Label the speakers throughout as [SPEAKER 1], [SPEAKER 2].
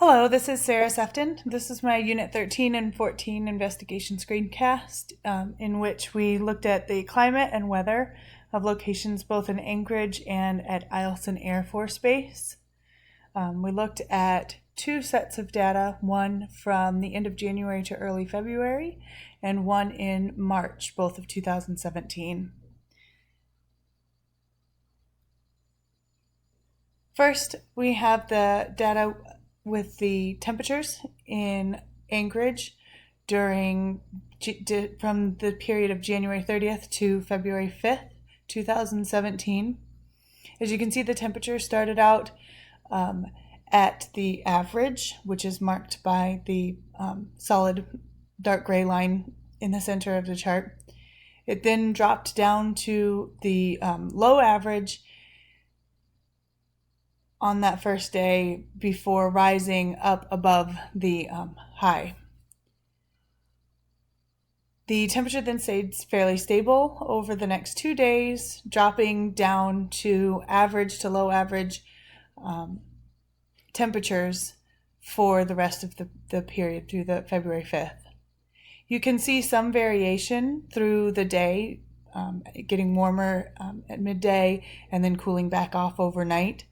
[SPEAKER 1] Hello, this is Sarah Sefton. This is my Unit 13 and 14 investigation screencast, in which we looked at the climate and weather of locations both in Anchorage and at Eielson Air Force Base. We looked at two sets of data, one from the end of January to early February, and one in March, both of 2017. First, we have the data with the temperatures in Anchorage from the period of January 30th to February 5th, 2017. As you can see, the temperature started out at the average, which is marked by the solid dark gray line in the center of the chart. It then dropped down to the low average on that first day before rising up above the high. The temperature then stayed fairly stable over the next 2 days, dropping down to average to low average temperatures for the rest of the period through the February 5th. You can see some variation through the day, getting warmer at midday and then cooling back off overnight.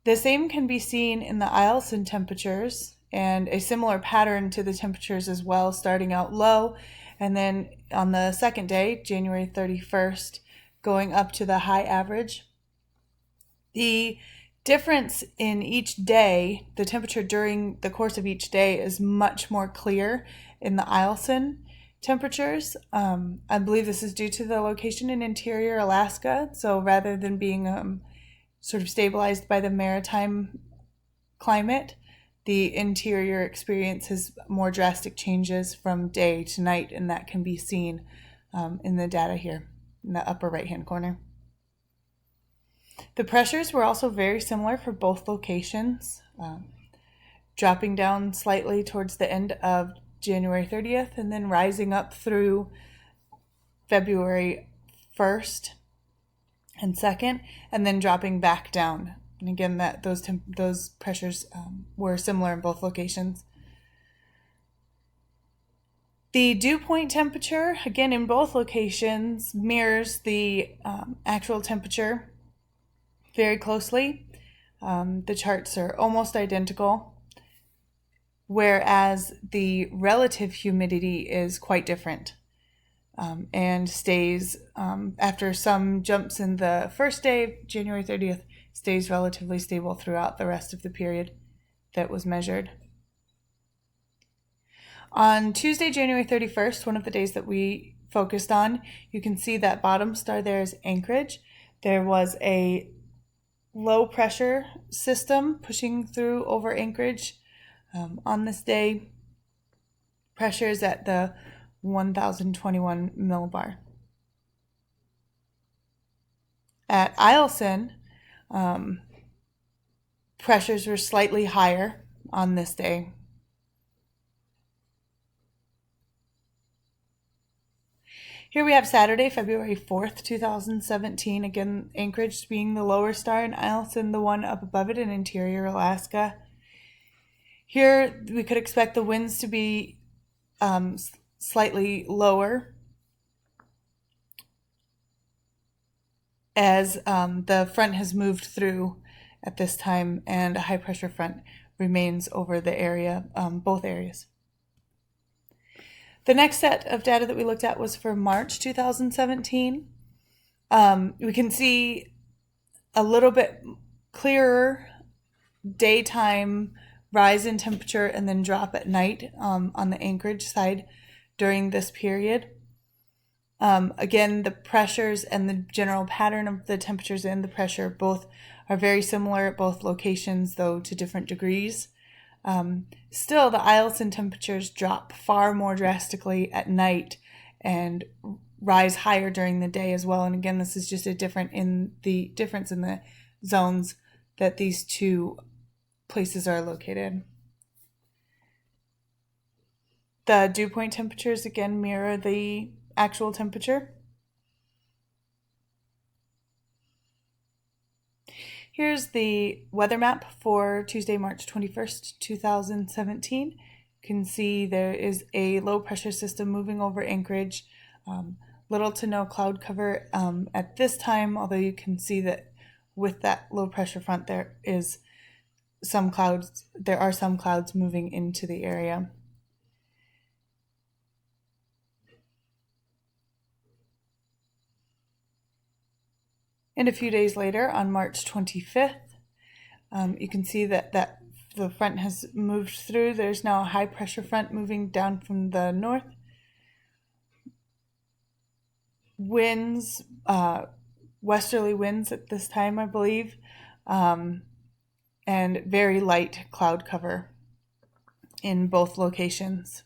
[SPEAKER 1] The same can be seen in the Eielson temperatures, and a similar pattern to the temperatures as well, starting out low and then on the second day, January 31st, going up to the high average. The difference in each day, the temperature during the course of each day, is much more clear in the Eielson temperatures. I believe this is due to the location in interior Alaska, so rather than being sort of stabilized by the maritime climate, the interior experiences more drastic changes from day to night, and that can be seen in the data here in the upper right-hand corner. The pressures were also very similar for both locations, dropping down slightly towards the end of January 30th and then rising up through February 1st and 2nd, and then dropping back down. And again, those pressures were similar in both locations. The dew point temperature, again in both locations, mirrors the actual temperature very closely. The charts are almost identical, whereas the relative humidity is quite different. And stays, after some jumps in the first day, January 30th, stays relatively stable throughout the rest of the period that was measured. On Tuesday, January 31st, one of the days that we focused on, you can see that bottom star there is Anchorage. There was a low pressure system pushing through over Anchorage on this day. Pressure is at the 1021 millibar. At Eielson, pressures were slightly higher on this day. Here we have Saturday, February 4th, 2017. Again, Anchorage being the lower star and Eielson the one up above it in interior Alaska. Here we could expect the winds to be slightly lower as the front has moved through at this time and a high pressure front remains over the area, both areas. The next set of data that we looked at was for March 2017. We can see a little bit clearer daytime rise in temperature and then drop at night on the Anchorage side during this period. Again, the pressures and the general pattern of the temperatures and the pressure both are very similar at both locations, though to different degrees. Still, the Eielson temperatures drop far more drastically at night and rise higher during the day as well. And again, this is just difference in the zones that these two places are located. The dew point temperatures again mirror the actual temperature. Here's the weather map for Tuesday, March 21st, 2017. You can see there is a low pressure system moving over Anchorage. Little to no cloud cover at this time, although you can see that with that low pressure front there are some clouds moving into the area. And a few days later, on March 25th, you can see that the front has moved through. There's now a high pressure front moving down from the north. Winds, westerly winds at this time, I believe, and very light cloud cover in both locations.